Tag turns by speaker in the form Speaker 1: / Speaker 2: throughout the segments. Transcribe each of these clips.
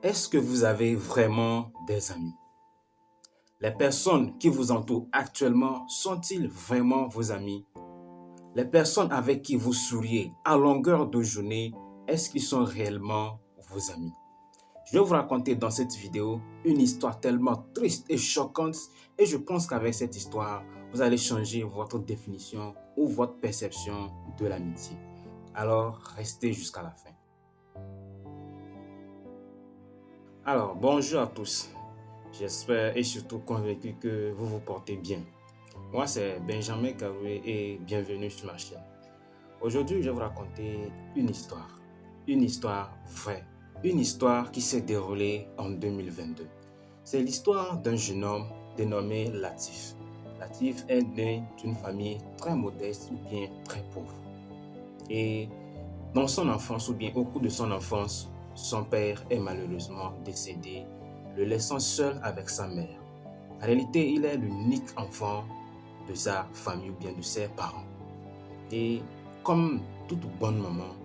Speaker 1: Est-ce que vous avez vraiment des amis? Les personnes qui vous entourent actuellement sont-ils vraiment vos amis? Les personnes avec qui vous souriez à longueur de journée, est-ce qu'ils sont réellement vos amis? Je vais vous raconter dans cette vidéo une histoire tellement triste et choquante et je pense qu'avec cette histoire, vous allez changer votre définition ou votre perception de l'amitié. Alors, restez jusqu'à la fin. Alors, bonjour à tous. J'espère et surtout convaincu que vous vous portez bien. Moi, c'est Benjamin Karoué et bienvenue sur ma chaîne. Aujourd'hui, je vais vous raconter une histoire vraie, une histoire qui s'est déroulée en 2022. C'est l'histoire d'un jeune homme dénommé Latif. Latif est né d'une famille très modeste ou bien très pauvre. Et dans son enfance ou bien au cours de son enfance, son père est malheureusement décédé, le laissant seul avec sa mère. En réalité, il est l'unique enfant de sa famille ou bien de ses parents. Et comme toute bonne maman,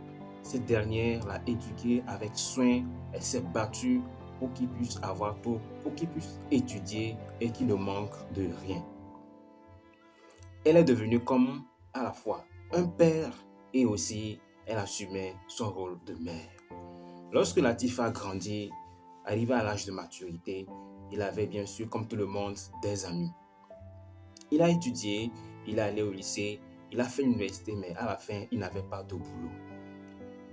Speaker 1: cette dernière l'a éduqué avec soin et s'est battue pour qu'il puisse avoir tout, pour qu'il puisse étudier et qu'il ne manque de rien. Elle est devenue comme à la fois un père et aussi elle assumait son rôle de mère. Lorsque Latif a grandi, arrivé à l'âge de maturité, il avait bien sûr, comme tout le monde, des amis. Il a étudié, il est allé au lycée, il a fait l'université, mais à la fin, il n'avait pas de boulot.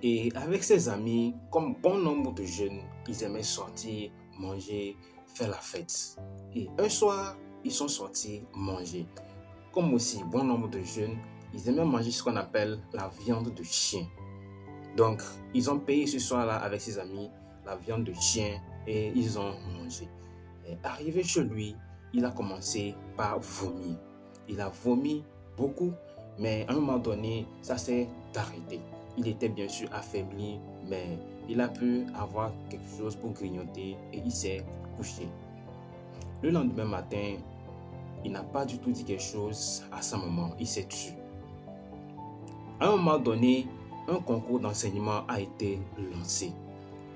Speaker 1: Et avec ses amis, comme bon nombre de jeunes, ils aimaient sortir, manger, faire la fête. Et un soir, ils sont sortis manger. Comme aussi bon nombre de jeunes, ils aimaient manger ce qu'on appelle la viande de chien. Donc, ils ont payé ce soir-là avec ses amis la viande de chien et ils ont mangé. Et arrivé chez lui, il a commencé par vomir. Il a vomi beaucoup, mais à un moment donné, ça s'est arrêté. Il était bien sûr affaibli, mais il a pu avoir quelque chose pour grignoter et il s'est couché. Le lendemain matin, il n'a pas du tout dit quelque chose à sa maman, il s'est tué. À un moment donné, un concours d'enseignement a été lancé.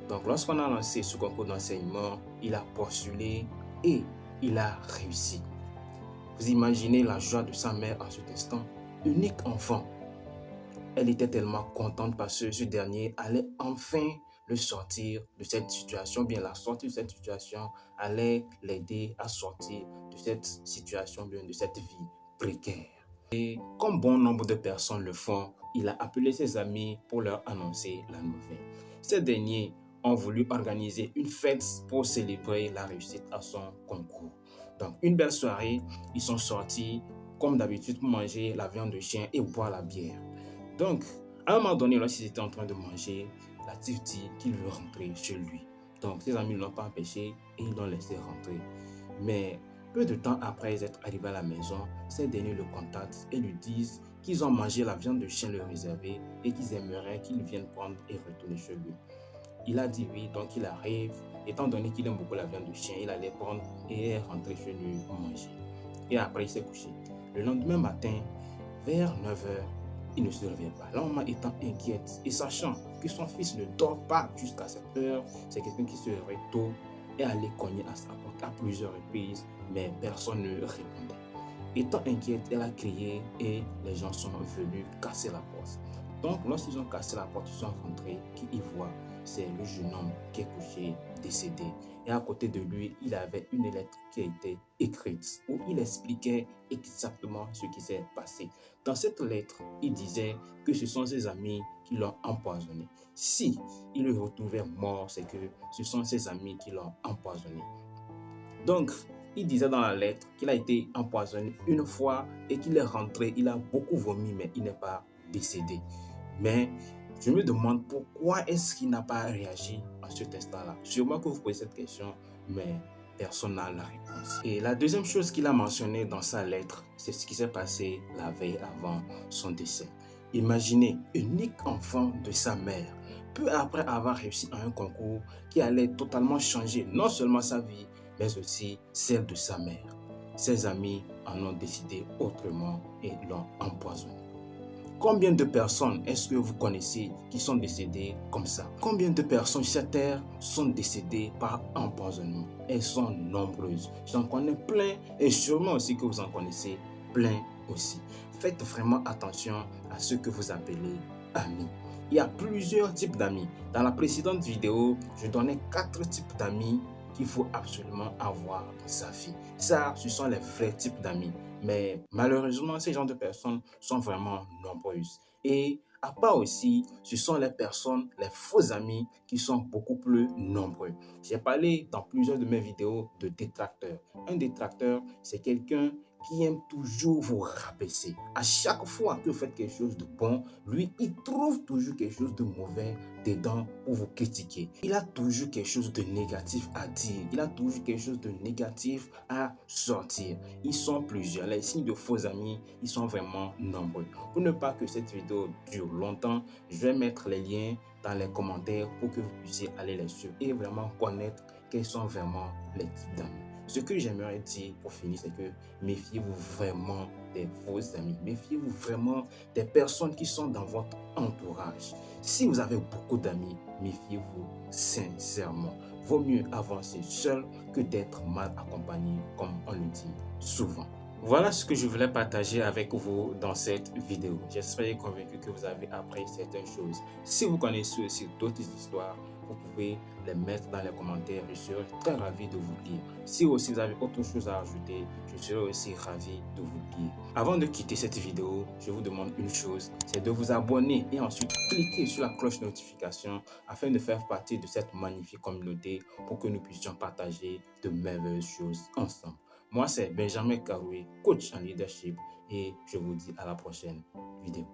Speaker 1: Donc, lorsqu'on a lancé ce concours d'enseignement, il a postulé et il a réussi. Vous imaginez la joie de sa mère en cet instant. Unique enfant. Elle était tellement contente parce que ce dernier allait enfin le sortir de cette situation, bien la sortir de cette situation, allait l'aider à sortir de cette situation, bien de cette vie précaire. Et comme bon nombre de personnes le font, il a appelé ses amis pour leur annoncer la nouvelle. Ces derniers ont voulu organiser une fête pour célébrer la réussite à son concours. Donc, une belle soirée, ils sont sortis comme d'habitude pour manger la viande de chien et boire la bière. Donc, à un moment donné, lorsqu'ils étaient en train de manger, Latif dit qu'il veut rentrer chez lui. Donc, ses amis ne l'ont pas empêché et ils l'ont laissé rentrer. Mais peu de temps après être arrivé à la maison, ces derniers le contactent et lui disent qu'ils ont mangé la viande de chien leur réservée et qu'ils aimeraient qu'il vienne prendre et retourner chez lui. Il a dit oui, donc il arrive. Étant donné qu'il aime beaucoup la viande de chien, il allait prendre et est rentré chez lui pour manger. Et après, il s'est couché. Le lendemain matin, vers 9 h, il ne se réveille pas. La maman étant inquiète et sachant que son fils ne dort pas jusqu'à cette heure, c'est quelqu'un qui se réveille tôt et allé cogner à sa porte à plusieurs reprises, mais personne ne répondait. Étant inquiète, elle a crié et les gens sont venus casser la porte. Donc, lorsqu'ils ont cassé la porte, ils sont rentrés, qui y voient, c'est le jeune homme qui est couché, décédé. Et à côté de lui, il avait une lettre qui a été écrite où il expliquait exactement ce qui s'est passé. Dans cette lettre, il disait que ce sont ses amis qui l'ont empoisonné. Si il le retrouvait mort, c'est que ce sont ses amis qui l'ont empoisonné. Donc, il disait dans la lettre qu'il a été empoisonné une fois et qu'il est rentré, il a beaucoup vomi, mais il n'est pas décédé. Mais je me demande pourquoi est-ce qu'il n'a pas réagi à cet instant-là. Sûrement que vous posez cette question, mais personne n'a la réponse. Et la deuxième chose qu'il a mentionnée dans sa lettre, c'est ce qui s'est passé la veille avant son décès. Imaginez, unique enfant de sa mère, peu après avoir réussi à un concours qui allait totalement changer non seulement sa vie, mais aussi celle de sa mère. Ses amis en ont décidé autrement et l'ont empoisonné. Combien de personnes est-ce que vous connaissez qui sont décédées comme ça? Combien de personnes sur cette terre sont décédées par empoisonnement? Elles sont nombreuses. J'en connais plein et sûrement aussi que vous en connaissez plein aussi. Faites vraiment attention à ce que vous appelez amis. Il y a plusieurs types d'amis. Dans la précédente vidéo, je donnais 4 types d'amis qu'il faut absolument avoir dans sa vie. Ça, ce sont les vrais types d'amis. Mais malheureusement, ces genres de personnes sont vraiment nombreuses. Et à part aussi, ce sont les personnes, les faux amis qui sont beaucoup plus nombreux. J'ai parlé dans plusieurs de mes vidéos de détracteurs. Un détracteur, c'est quelqu'un qui aime toujours vous rabaisser. À chaque fois que vous faites quelque chose de bon, lui, il trouve toujours quelque chose de mauvais dedans pour vous critiquer. Il a toujours quelque chose de négatif à dire. Il a toujours quelque chose de négatif à sortir. Ils sont plusieurs. Les signes de faux amis, ils sont vraiment nombreux. Pour ne pas que cette vidéo dure longtemps, je vais mettre les liens dans les commentaires pour que vous puissiez aller les suivre et vraiment connaître quels sont vraiment les types d'amis. Ce que j'aimerais dire pour finir, c'est que méfiez-vous vraiment des faux amis. Méfiez-vous vraiment des personnes qui sont dans votre entourage. Si vous avez beaucoup d'amis, méfiez-vous sincèrement. Vaut mieux avancer seul que d'être mal accompagné, comme on le dit souvent. Voilà ce que je voulais partager avec vous dans cette vidéo. J'espère convaincu que vous avez appris certaines choses. Si vous connaissez aussi d'autres histoires, vous pouvez les mettre dans les commentaires. Je serai très ravi de vous lire. Si aussi vous avez autre chose à ajouter, je serai aussi ravi de vous lire. Avant de quitter cette vidéo, je vous demande une chose, c'est de vous abonner et ensuite cliquer sur la cloche de notification afin de faire partie de cette magnifique communauté pour que nous puissions partager de merveilleuses choses ensemble. Moi, c'est Benjamin Karoué, coach en leadership, et je vous dis à la prochaine vidéo.